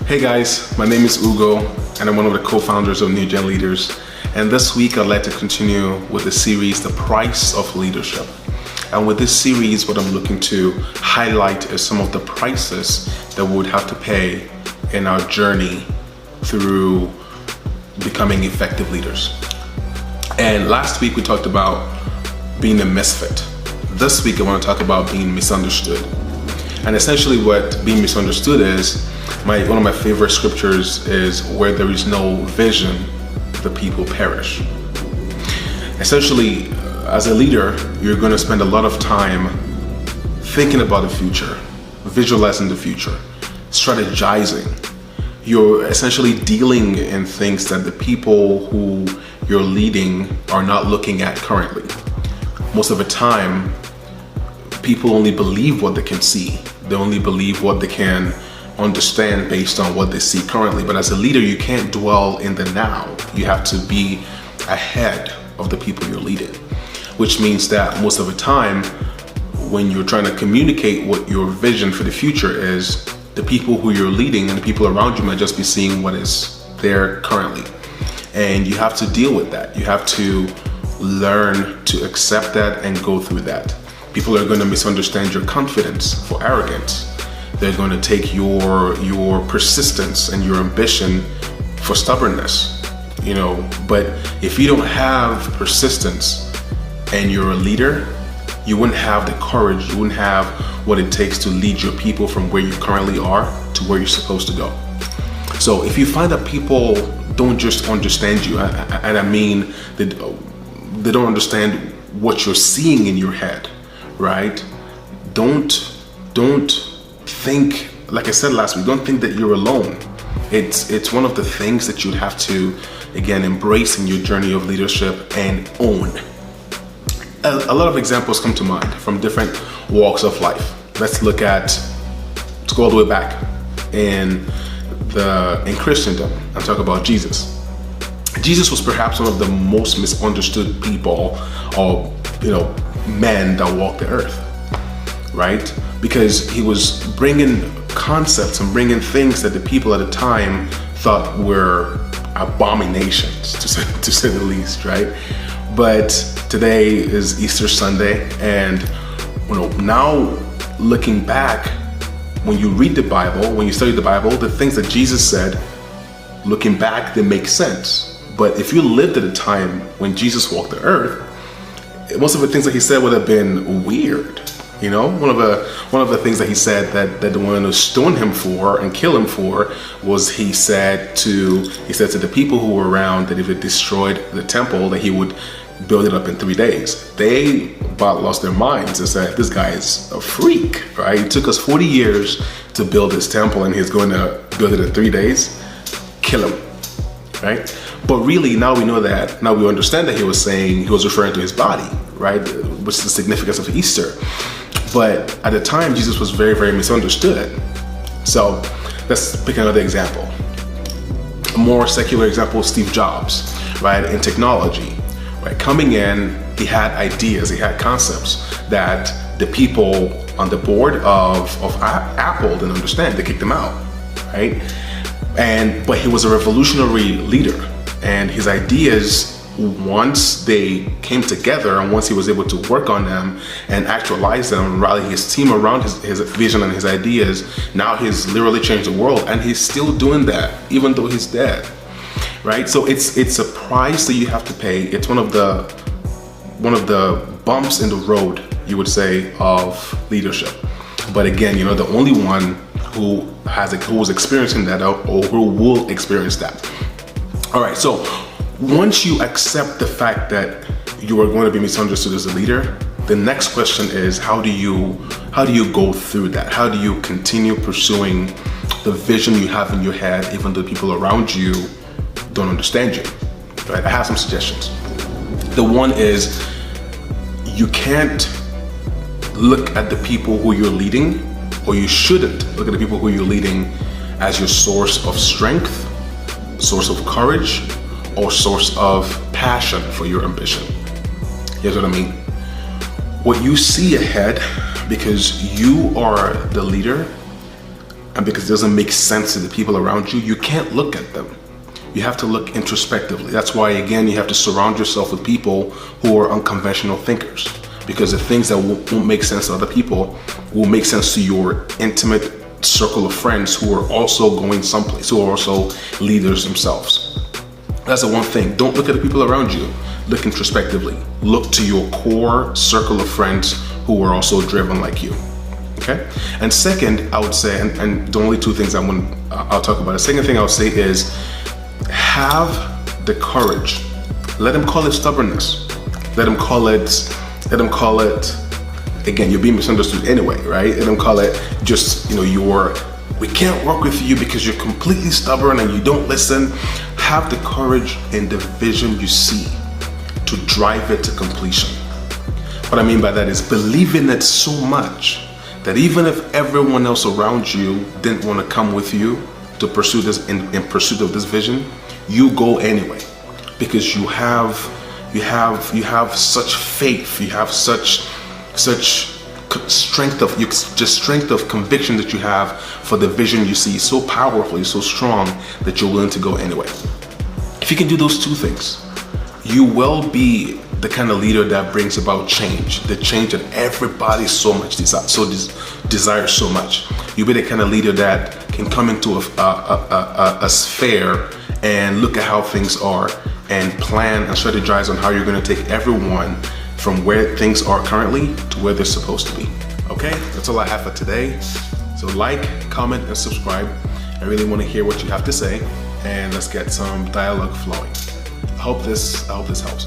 Hey guys, my name is Ugo and I'm one of the co-founders of NEU Gen Leaders. And this week I'd like to continue with the series, The Price of Leadership. And with this series, what I'm looking to highlight is some of the prices that we would have to pay in our journey through becoming effective leaders. And last week we talked about being a misfit. This week I want to talk about being misunderstood. And essentially what being misunderstood is, one of my favorite scriptures is, where there is no vision, the people perish. Essentially, as a leader, you're going to spend a lot of time thinking about the future, visualizing the future, strategizing. You're essentially dealing in things that the people who you're leading are not looking at currently. Most of the time, people only believe what they can see. They only believe what they can understand based on what they see currently. But as a leader, you can't dwell in the now. You have to be ahead of the people you're leading, which means that most of the time, when you're trying to communicate what your vision for the future is, the people who you're leading and the people around you might just be seeing what is there currently. And you have to deal with that. You have to learn to accept that and go through that. People are going to misunderstand your confidence for arrogance. They're going to take your persistence and your ambition for stubbornness, But if you don't have persistence and you're a leader, you wouldn't have the courage, you wouldn't have what it takes to lead your people from where you currently are to where you're supposed to go. So if you find that people don't just understand you, and I mean that they don't understand what you're seeing in your head, right? Don't think, like I said last week, don't think that you're alone. It's one of the things that you'd have to, again, embrace in your journey of leadership and own. A lot of examples come to mind from different walks of life. Let's go all the way back in Christendom and talk about Jesus. Jesus was perhaps one of the most misunderstood people, or men that walked the earth, right? Because he was bringing concepts and bringing things that the people at the time thought were abominations, to say the least, right? But today is Easter Sunday, and now looking back, when you read the Bible, when you study the Bible, the things that Jesus said, looking back, they make sense. But if you lived at a time when Jesus walked the earth, most of the things that he said would have been weird. One of the things that he said that the one who stoned him for and killed him for was he said to the people who were around that if it destroyed the temple, that he would build it up in 3 days. They about lost their minds and said, this guy is a freak, right? It took us 40 years to build this temple and he's going to build it in 3 days. Kill him, right? But really, now we understand that he was referring to his body, right? Which is the significance of Easter. But at the time, Jesus was very, very misunderstood. So let's pick another example. A more secular example, Steve Jobs, right? In technology, right? Coming in, he had ideas, he had concepts that the people on the board of Apple didn't understand. They kicked him out, right? But he was a revolutionary leader, and his ideas, once they came together and once he was able to work on them and actualize them and rally his team around his vision and his ideas, now he's literally changed the world, and he's still doing that even though he's dead, right? So it's a price that you have to pay. It's one of the bumps in the road, you would say, of leadership. But again, the only one who was experiencing that, or who will experience that. All right, so once you accept the fact that you are going to be misunderstood as a leader, the next question is, how do you go through that? How do you continue pursuing the vision you have in your head, even though people around you don't understand you? Right? I have some suggestions. The one is, you can't look at the people who you're leading, or you shouldn't look at the people who you're leading as your source of strength, source of courage, or source of passion for your ambition. Here's what I mean. What you see ahead, because you are the leader, and because it doesn't make sense to the people around you, you can't look at them. You have to look introspectively. That's why, again, you have to surround yourself with people who are unconventional thinkers, because the things that won't make sense to other people will make sense to your intimate circle of friends who are also going someplace, who are also leaders themselves. That's the one thing. Don't look at the people around you. Look introspectively. Look to your core circle of friends who are also driven like you. Okay? And second, I would say, and the only two things I'll talk about. The second thing I would say is have the courage. Let them call it stubbornness. Let them call it, again, you're being misunderstood anyway, right? Let them call it just, we can't work with you because you're completely stubborn and you don't listen. Have the courage and the vision you see to drive it to completion. What I mean by that is believe in it so much that even if everyone else around you didn't want to come with you to pursue this in pursuit of this vision, you go anyway, because you have such faith, you have such strength of conviction that you have for the vision you see, so powerfully, so strong that you're willing to go anyway. If you can do those two things, you will be the kind of leader that brings about change, the change that everybody desires so much. You'll be the kind of leader that can come into a sphere and look at how things are and plan and strategize on how you're going to take everyone from where things are currently to where they're supposed to be. Okay, that's all I have for today. So like, comment, and subscribe. I really want to hear what you have to say, and let's get some dialogue flowing. I hope this helps.